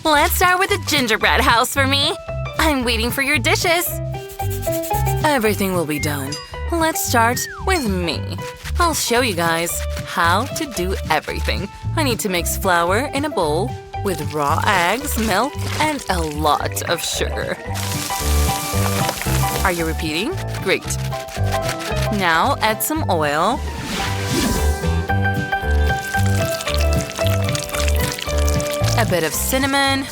Let's start with the gingerbread house for me. I'm waiting for your dishes. Everything will be done. Let's start with me. I'll show you guys how to do everything. I need to mix flour in a bowl with raw eggs, milk, and a lot of sugar. Are you repeating? Great. Now add some oil. A bit of cinnamon,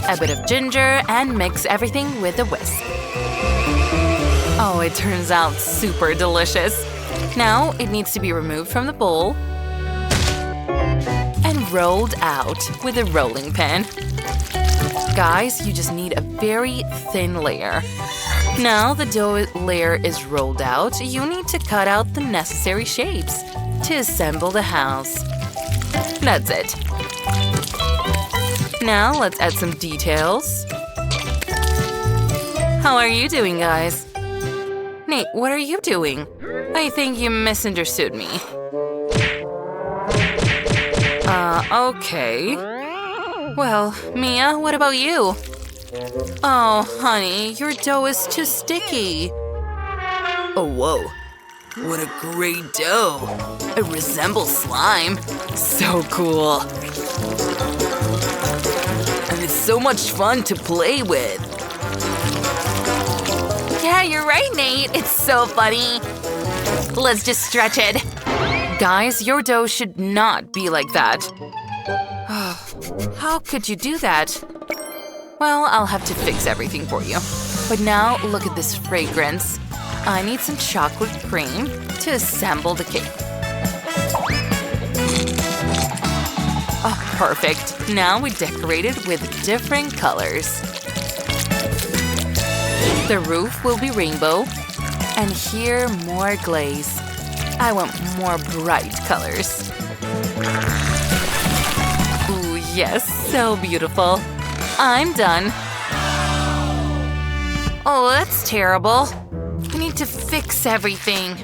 a bit of ginger, and mix everything with a whisk. Oh, it turns out super delicious. Now it needs to be removed from the bowl and rolled out with a rolling pin. Guys, you just need a very thin layer. Now the dough layer is rolled out, you need to cut out the necessary shapes to assemble the house. That's it. Now let's add some details. How are you doing, guys? Nate, what are you doing? I think you misunderstood me. Okay. Well, Mia, what about you? Oh, honey, your dough is too sticky. Oh, whoa. What a great dough. It resembles slime. So cool. And it's so much fun to play with. Yeah, you're right, Nate. It's so funny. Let's just stretch it. Guys, your dough should not be like that. How could you do that? Well, I'll have to fix everything for you. But now, look at this fragrance. I need some chocolate cream to assemble the cake. Oh, perfect. Now we decorate it with different colors. The roof will be rainbow. And here, more glaze. I want more bright colors. Ooh, yes, so beautiful. I'm done. Oh, that's terrible. I need to fix everything.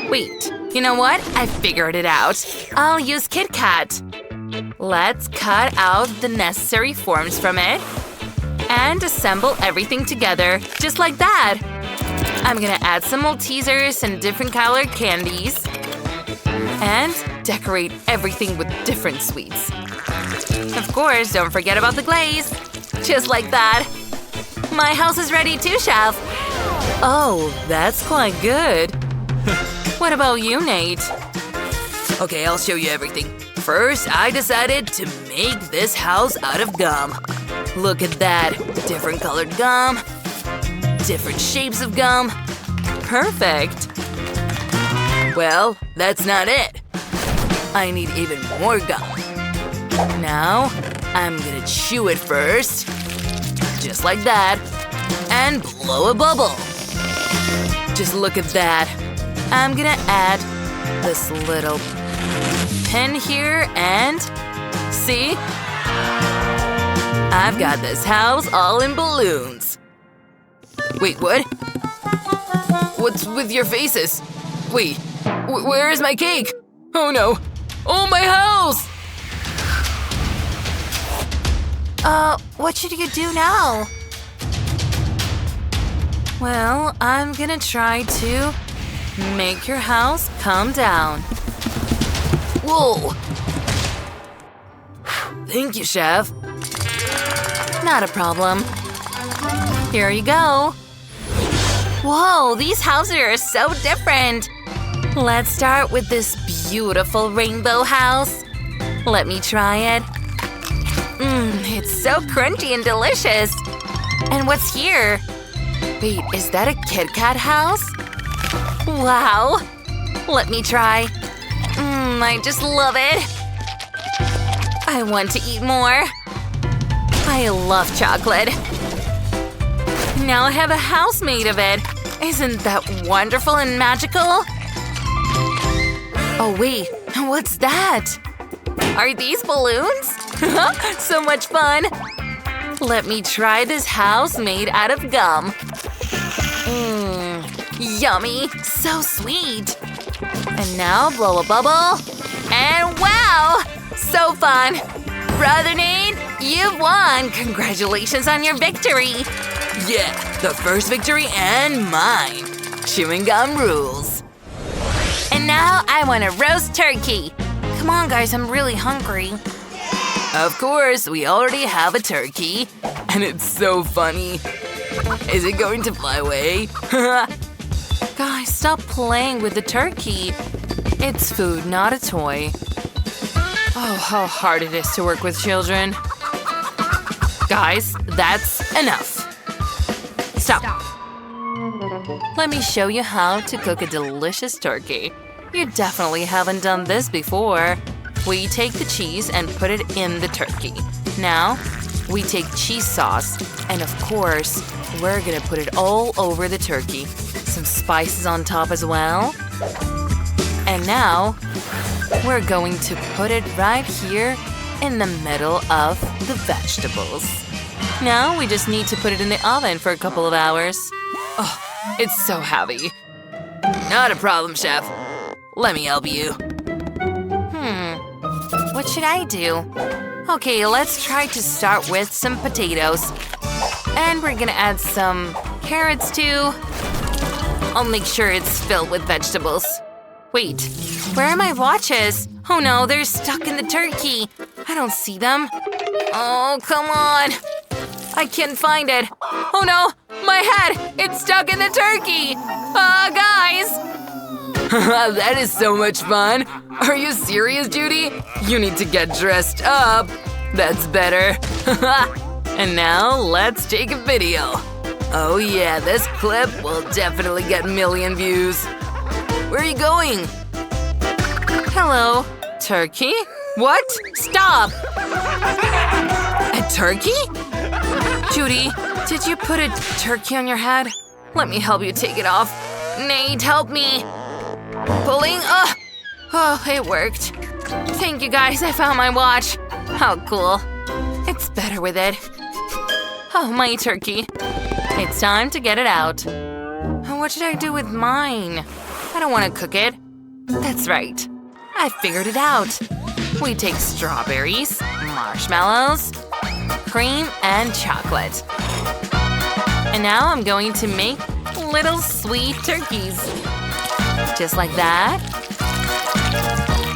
Wait, you know what? I figured it out. I'll use Kit Kat. Let's cut out the necessary forms from it and assemble everything together, just like that. I'm gonna add some Maltesers and different colored candies and decorate everything with different sweets. Of course, don't forget about the glaze. Just like that. My house is ready too, Chef. Oh, that's quite good. What about you, Nate? Okay, I'll show you everything. First, I decided to make this house out of gum. Look at that. Different colored gum. Different shapes of gum. Perfect. Well, that's not it. I need even more gum. Now, I'm gonna chew it first. Just like that. And blow a bubble. Just look at that. I'm gonna add this little pin here and… see? I've got this house all in balloons. Wait, what? What's with your faces? Wait, where is my cake? Oh no! Oh, my house! What should you do now? Well, I'm gonna try to make your house calm down. Whoa! Thank you, Chef. Not a problem. Here you go. Whoa, these houses are so different. Let's start with this beautiful rainbow house. Let me try it. It's so crunchy and delicious. And what's here? Wait, is that a Kit Kat house? Wow. Let me try. I just love it. I want to eat more. I love chocolate. Now I have a house made of it. Isn't that wonderful and magical? Oh wait, what's that? Are these balloons? So much fun! Let me try this house made out of gum. Yummy! So sweet! And now blow a bubble. And wow! So fun! Brother Nate, You've won! Congratulations on your victory! Yeah, the first victory and mine. Chewing gum rules. And now I want a roast turkey. Come on, guys, I'm really hungry. Of course, we already have a turkey. And it's so funny. Is it going to fly away? Guys, stop playing with the turkey. It's food, not a toy. Oh, how hard it is to work with children. Guys, that's enough. Stop. Let me show you how to cook a delicious turkey. You definitely haven't done this before. We take the cheese and put it in the turkey. Now, we take cheese sauce, and of course, we're gonna put it all over the turkey. Some spices on top as well. And now, we're going to put it right here in the middle of the vegetables. Now, we just need to put it in the oven for a couple of hours. Oh, it's so heavy. Not a problem, Chef. Let me help you. What should I do? Okay, let's try to start with some potatoes. And we're gonna add some carrots too. I'll make sure it's filled with vegetables. Wait, where are my watches? Oh no, they're stuck in the turkey. I don't see them. Oh, come on. I can't find it. Oh no, my head! It's stuck in the turkey! Guys! That is so much fun. Are you serious, Judy? You need to get dressed up. That's better. And now, let's take a video. Oh yeah, this clip will definitely get a million views. Where are you going? Hello, turkey? What? Stop! A turkey? Judy, did you put a turkey on your head? Let me help you take it off. Nate, help me. Pulling? Oh, it worked. Thank you guys, I found my watch. How cool. It's better with it. Oh, my turkey. It's time to get it out. What should I do with mine? I don't want to cook it. That's right. I figured it out. We take strawberries, marshmallows, cream, and chocolate. And now I'm going to make little sweet turkeys. Just like that.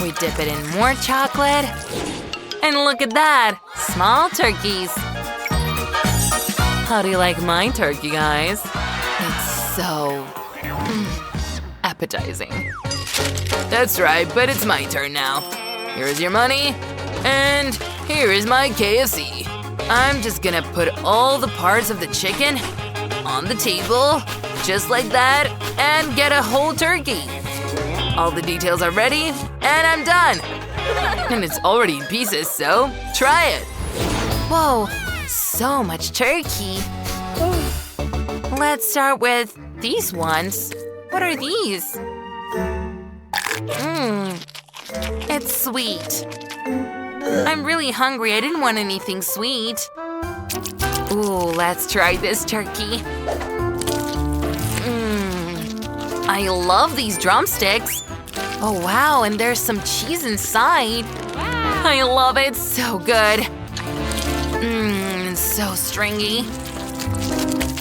We dip it in more chocolate. And look at that! Small turkeys. How do you like my turkey, guys? It's so appetizing. That's right, but it's my turn now. Here's your money, and here is my KFC. I'm just gonna put all the parts of the chicken on the table, just like that, and get a whole turkey. All the details are ready, and I'm done. And it's already in pieces, so try it. Whoa, so much turkey. Let's start with these ones. What are these? It's sweet. I'm really hungry. I didn't want anything sweet. Ooh, let's try this turkey. I love these drumsticks. Oh wow, and there's some cheese inside. I love it, so good. So stringy.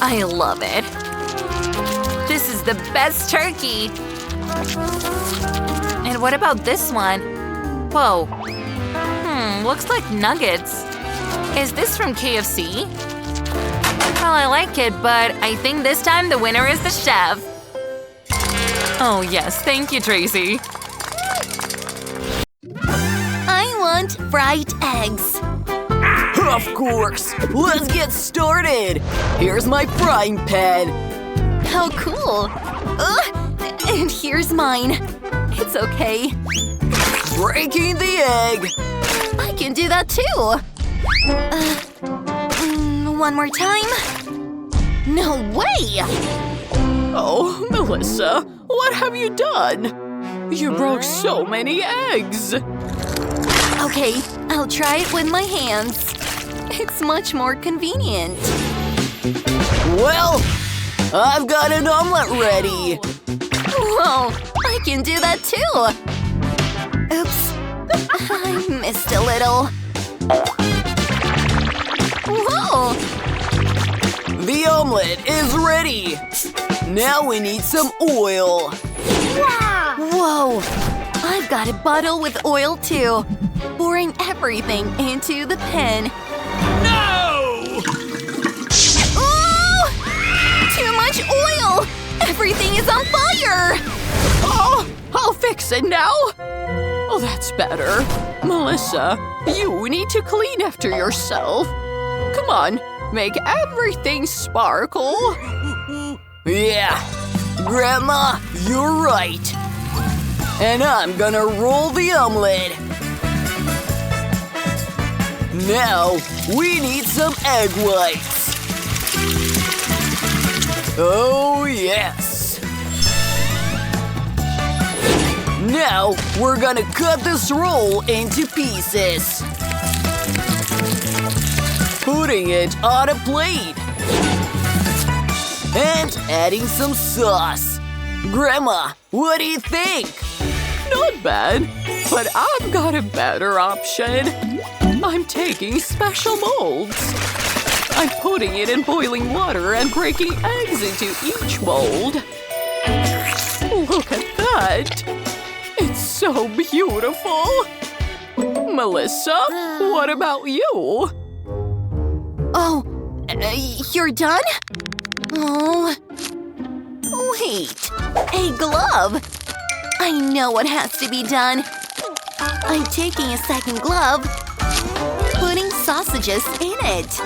I love it. This is the best turkey. And what about this one? Whoa. Looks like nuggets. Is this from KFC? Well, I like it, but I think this time the winner is the chef. Oh yes, thank you, Tracy. I want fried eggs. Of course! Let's get started! Here's my frying pan. How cool! And here's mine. It's okay. Breaking the egg! I can do that too! One more time? No way! Oh, Melissa, what have you done? You broke so many eggs! Okay, I'll try it with my hands. It's much more convenient. Well, I've got an omelette ready! Whoa, I can do that too! Oops, I missed a little. Wow! The omelette is ready! Now we need some oil. Whoa! I've got a bottle with oil too. Pouring everything into the pan. No! Oh! Too much oil! Everything is on fire! Oh, I'll fix it now. Oh, that's better. Melissa, you need to clean after yourself. Come on, make everything sparkle. Yeah, Grandma, you're right. And I'm gonna roll the omelet. Now, we need some egg whites. Oh, yes. Now, we're gonna cut this roll into pieces. Putting it on a plate. And adding some sauce. Grandma, what do you think? Not bad, but I've got a better option. I'm taking special molds. I'm putting it in boiling water and breaking eggs into each mold. Look at that! It's so beautiful! Melissa, what about you? Oh, you're done? Oh. Wait, a glove! I know what has to be done. I'm taking a second glove, putting sausages in it,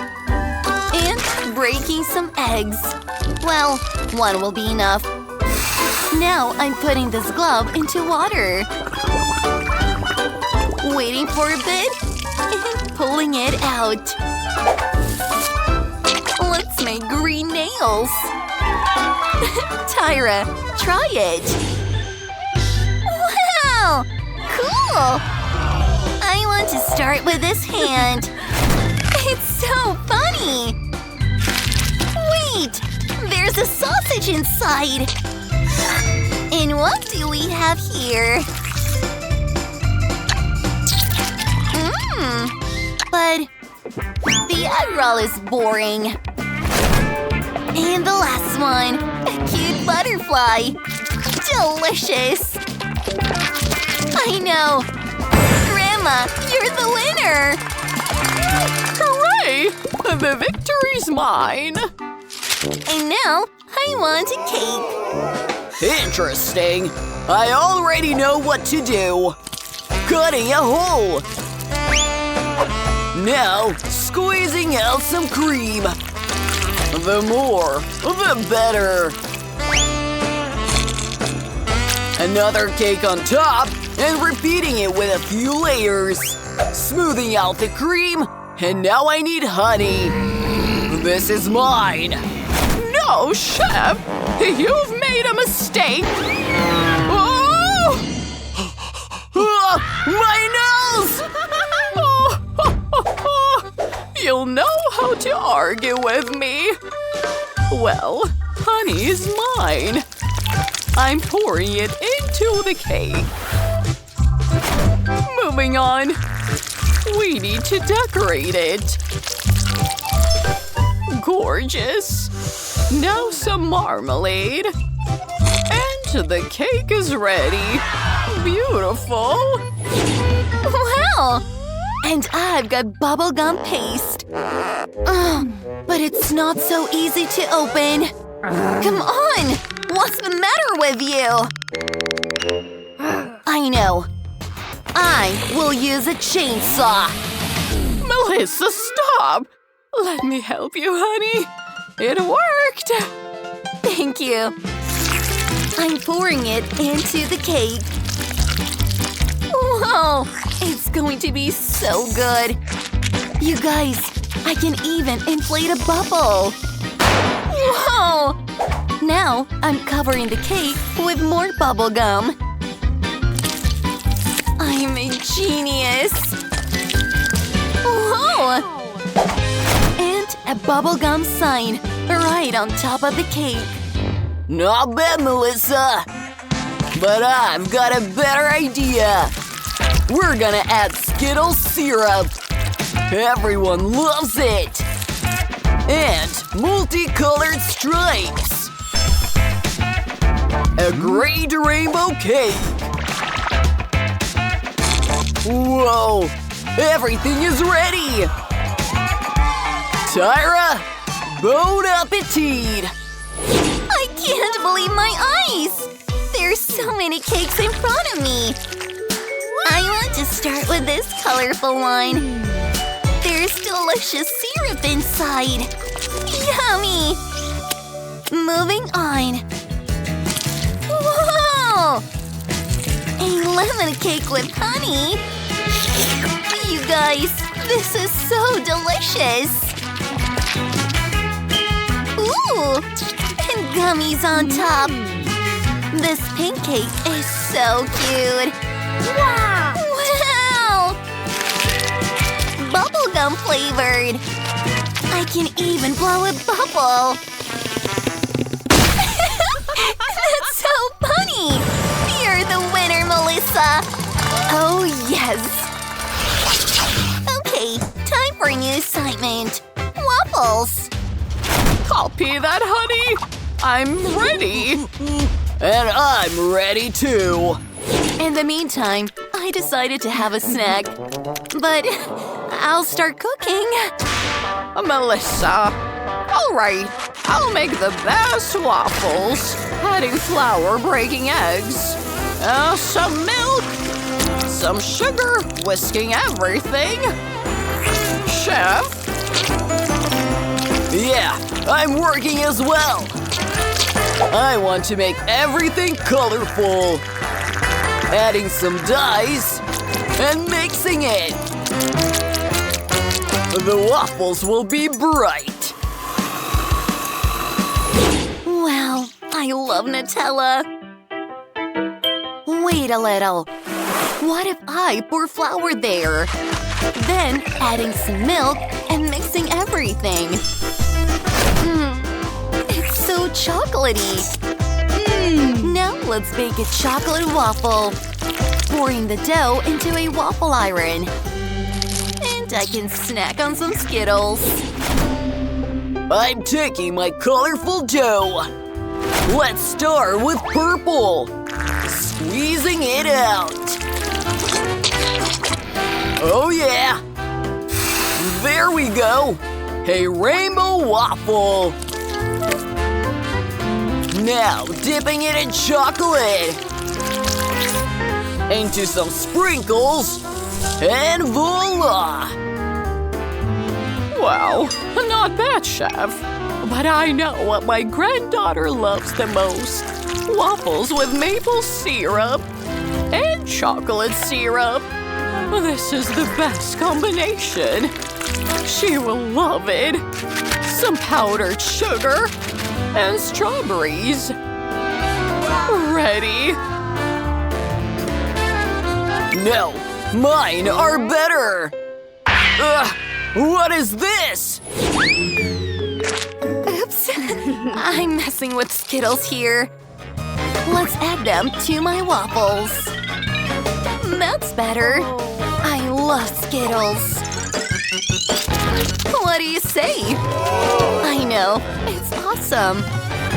and breaking some eggs. Well, one will be enough. Now I'm putting this glove into water, waiting for a bit, and pulling it out. Let's make green nails. Tyra, try it. Wow! Cool! I want to start with this hand. It's so funny! Wait! There's a sausage inside! And what do we have here? But the egg roll is boring. And the last one, a cute butterfly. Delicious! I know! Grandma, you're the winner! Hooray! The victory's mine! And now, I want a cake. Interesting. I already know what to do. Cutting a hole. Now, squeezing out some cream. The more, the better. Another cake on top, and repeating it with a few layers. Smoothing out the cream, and now I need honey. This is mine. No, Chef! You've made a mistake! Oh! My nose! You'll know how to argue with me. Well, honey is mine. I'm pouring it into the cake. Moving on. We need to decorate it. Gorgeous. Now some marmalade. And the cake is ready. Beautiful. Wow! And I've got bubblegum paste. But it's not so easy to open. Come on! What's the matter with you? I know. I will use a chainsaw. Melissa, stop! Let me help you, honey. It worked! Thank you. I'm pouring it into the cake. Whoa! It's going to be so good. You guys, I can even inflate a bubble. Whoa! Now I'm covering the cake with more bubble gum. I'm a genius. Whoa! And a bubblegum sign right on top of the cake. Not bad, Melissa. But I've got a better idea. We're gonna add Skittles syrup. Everyone loves it. And multicolored stripes. A great rainbow cake. Whoa! Everything is ready! Tyra, bon appetit! I can't believe my eyes! There's so many cakes in front of me! I want to start with this colorful one. There's delicious syrup inside. Yummy! Moving on. Whoa! A lemon cake with honey. You guys, this is so delicious. Ooh! And gummies on top. This pink cake is so cute. Wow! Wow! Bubblegum flavored. I can even blow a bubble. That's so funny. You're the winner, Melissa. Oh, yes. Okay, time for a new assignment. Waffles. Copy that, honey! I'm ready! And I'm ready too. In the meantime, I decided to have a snack. But I'll start cooking. Melissa. Alright, I'll make the best waffles. Adding flour, breaking eggs. Some milk. Some sugar, whisking everything. Chef? Yeah, I'm working as well. I want to make everything colorful. Adding some dyes and mixing it. The waffles will be bright. Wow, I love Nutella. Wait a little. What if I pour flour there? Then adding some milk and mixing everything. It's so chocolatey. Now let's bake a chocolate waffle. Pouring the dough into a waffle iron. And I can snack on some Skittles. I'm taking my colorful dough. Let's start with purple. Squeezing it out. Oh yeah. There we go. A rainbow waffle. Now dipping it in chocolate. Into some sprinkles. And voila! Wow, not bad, Chef. But I know what my granddaughter loves the most. Waffles with maple syrup and chocolate syrup. This is the best combination. She will love it. Some powdered sugar and strawberries. Ready? No, mine are better. What is this? Oops. I'm messing with Skittles here. Let's add them to my waffles. That's better. I love Skittles. What do you say? I know. It's awesome.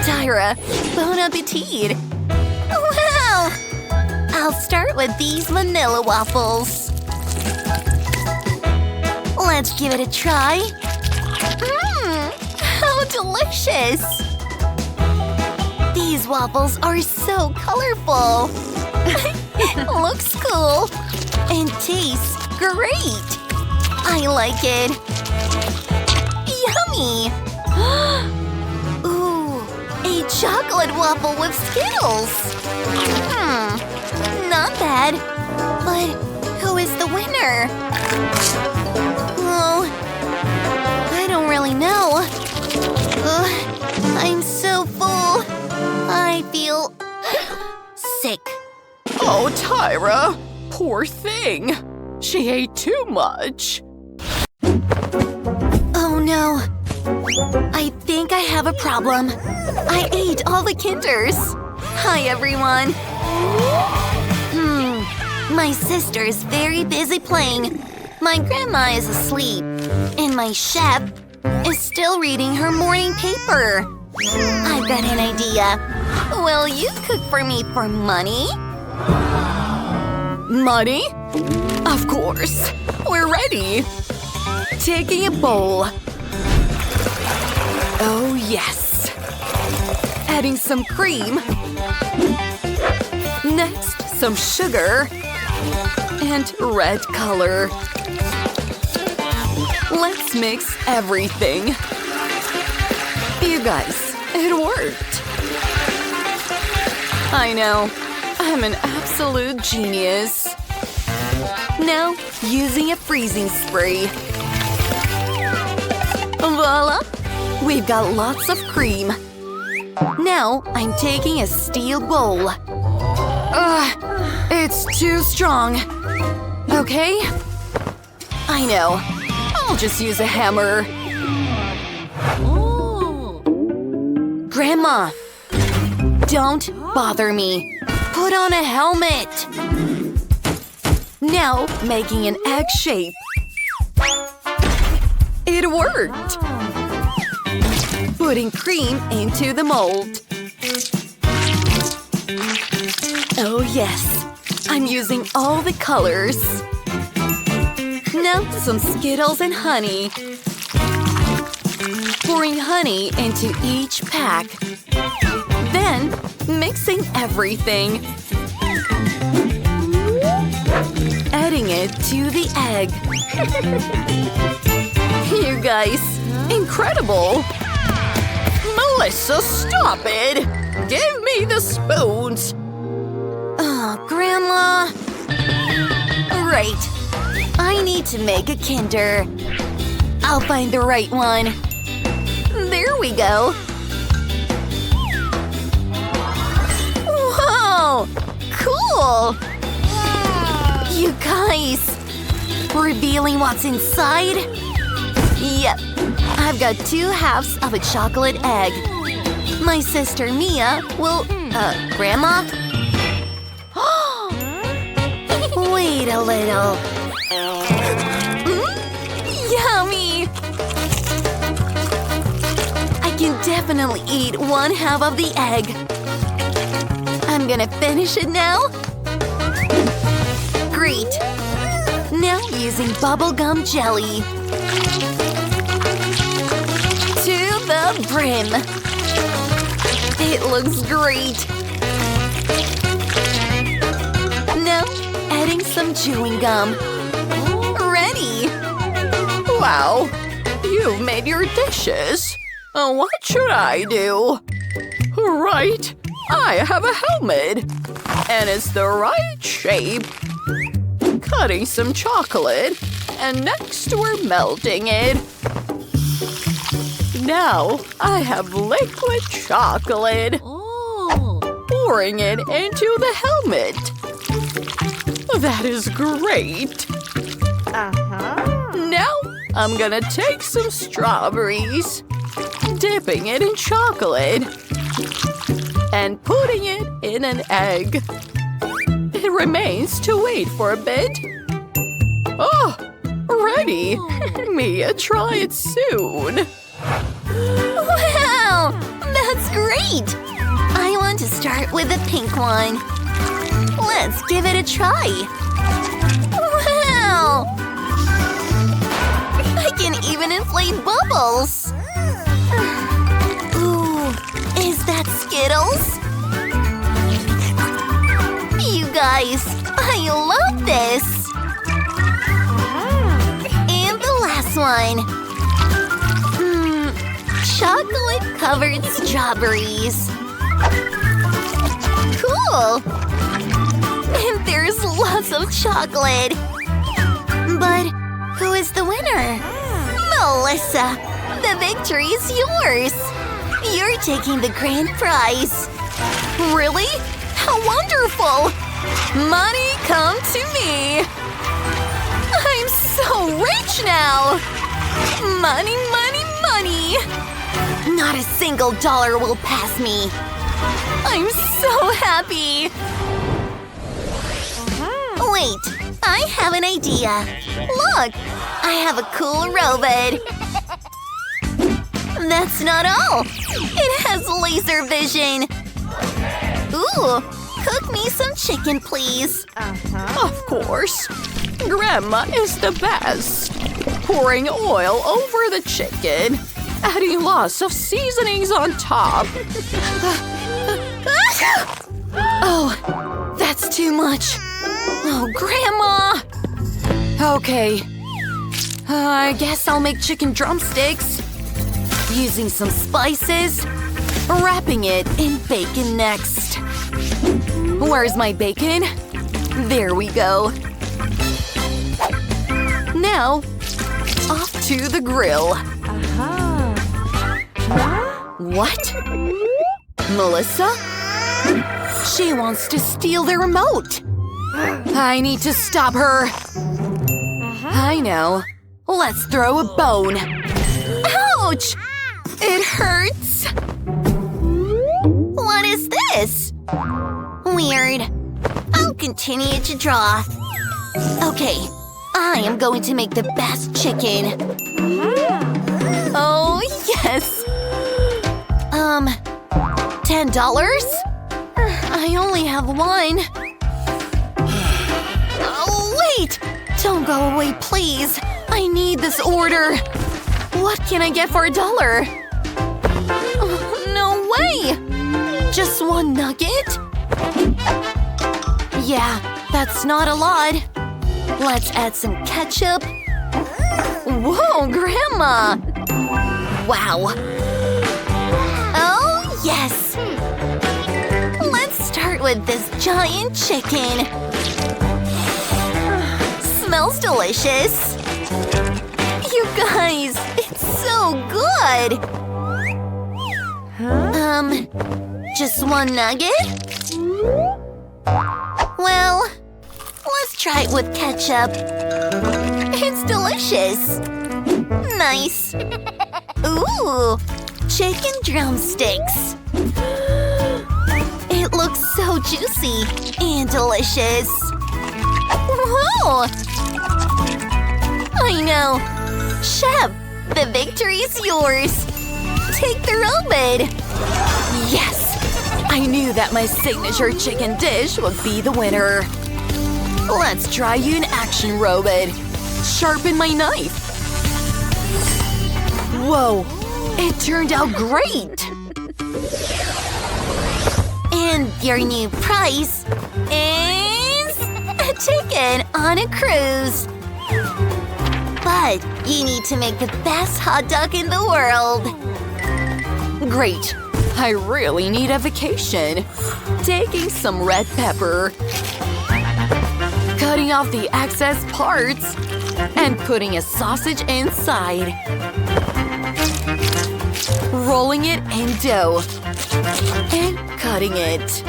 Tyra, bon appetit. Wow! I'll start with these vanilla waffles. Let's give it a try. How delicious! These waffles are so colorful. Looks cool and tastes great. I like it. Yummy! Ooh, a chocolate waffle with Skittles. Not bad. But who is the winner? Oh, I don't really know. I'm so full. I feel sick. Oh, Tyra, poor thing. She ate too much. Oh no. I think I have a problem. I ate all the Kinders. Hi, everyone. My sister is very busy playing. My grandma is asleep. And my chef is still reading her morning paper. I've got an idea. Will you cook for me for money? Money? Of course. We're ready. Taking a bowl. Oh, yes. Adding some cream. Next, some sugar. And red color. Let's mix everything. You guys, it worked. I know. I'm an absolute genius. Now, using a freezing spray. Voila! We've got lots of cream. Now, I'm taking a steel bowl. It's too strong. Okay? I know. I'll just use a hammer. Grandma! Don't bother me. Put on a helmet. Now, making an egg shape. It worked! Putting cream into the mold. Oh yes, I'm using all the colors. Now some Skittles and honey. Pouring honey into each pack. Then mixing everything. Adding it to the egg. You guys, incredible! Melissa, stop it! Give me the spoons! Oh, Grandma. Right. I need to make a Kinder. I'll find the right one. There we go. Whoa! Cool! You guys! Revealing what's inside? Yep. I've got 2 halves of a chocolate egg. My sister Mia will… Grandma? Wait a little. Yummy! I can definitely eat 1 half of the egg. I'm gonna finish it now. Great. Now using bubblegum jelly. To the brim. It looks great. Now, adding some chewing gum. Ready! Wow, you've made your dishes. What should I do? Right, I have a helmet. And it's the right shape. Cutting some chocolate. And next we're melting it. Now I have liquid chocolate. Pouring it into the helmet. That is great. Now I'm gonna take some strawberries, dipping it in chocolate, and putting it in an egg. It remains to wait for a bit. Oh, ready! Mia, try it soon. Wow! That's great! I want to start with the pink one. Let's give it a try. Wow! I can even inflate bubbles. Ooh, is that Skittles? You guys, I love this! And the last one. Chocolate-covered strawberries. Cool! And there's lots of chocolate. But who is the winner? Melissa! The victory is yours! You're taking the grand prize. Really? How wonderful! Money come to me! I'm so rich now! Money, money, money! Not a single dollar will pass me. I'm so happy! Wait, I have an idea. Look, I have a cool robot. That's not all! It has laser vision! Ooh! Cook me some chicken, please! Of course. Grandma is the best. Pouring oil over the chicken. Adding lots of seasonings on top. Oh, that's too much. Oh, Grandma! Okay. I guess I'll make chicken drumsticks. Using some spices. Wrapping it in bacon next. Where's my bacon? There we go. Now, off to the grill. What? Melissa? She wants to steal the remote. I need to stop her. I know. Let's throw a bone. Ouch! It hurts. What is this? Weird. I'll continue to draw. Okay, I am going to make the best chicken. Oh, yes! $10? I only have one. Oh, wait! Don't go away, please. I need this order. What can I get for $1? Oh, no way! Just one nugget? Yeah, that's not a lot. Let's add some ketchup. Whoa, Grandma! Wow. Oh, yes! Let's start with this giant chicken. Smells delicious. You guys, it's so good! Just one nugget? Well, let's try it with ketchup. It's delicious. Nice. Ooh, chicken drumsticks. It looks so juicy and delicious. Whoa! I know. Chef, the victory is yours. Take the robot. Yes! I knew that my signature chicken dish would be the winner. Let's try you in action, robot. Sharpen my knife. Whoa! It turned out great! And your new prize is a chicken on a cruise. But you need to make the best hot dog in the world. Great! I really need a vacation. Taking some red pepper. Cutting off the excess parts. And putting a sausage inside. Rolling it in dough. And cutting it.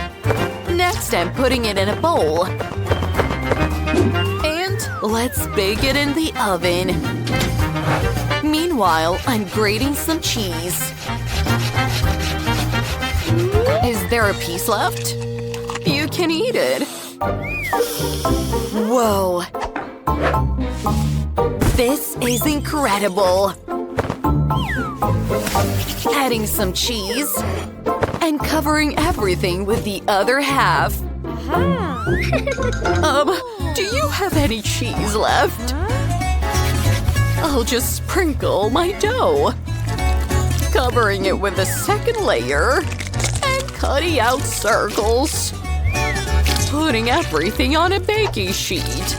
Next, I'm putting it in a bowl. And let's bake it in the oven. Meanwhile, I'm grating some cheese. Is there a piece left? You can eat it. Whoa! This is incredible! Adding some cheese and covering everything with the other half. Do you have any cheese left? I'll just sprinkle my dough. Covering it with a second layer and cutting out circles. Putting everything on a baking sheet.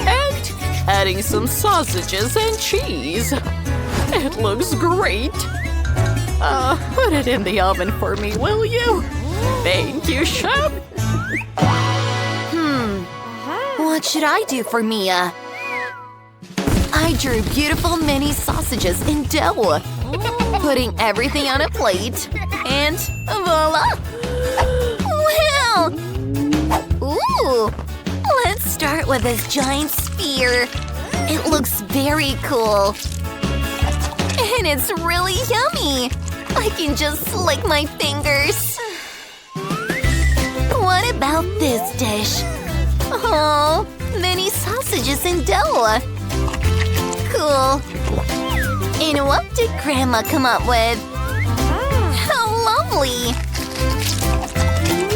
And adding some sausages and cheese. It looks great. Put it in the oven for me, will you? Thank you, Chef. What should I do for Mia? I drew beautiful mini sausages in dough. Putting everything on a plate. And voila! Wow! Ooh! Let's start with this giant sphere. It looks very cool. And it's really yummy. I can just lick my fingers. What about this dish? Oh, mini sausages and dough. Cool. And what did Grandma come up with? How lovely!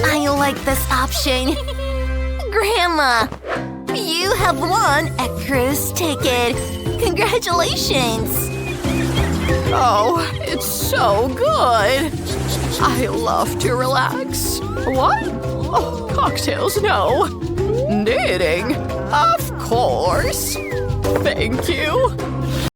I like this option. Grandma, you have won a cruise ticket. Congratulations! Oh, it's so good. I love to relax. What? Oh, cocktails, no. Knitting? Of course. Thank you.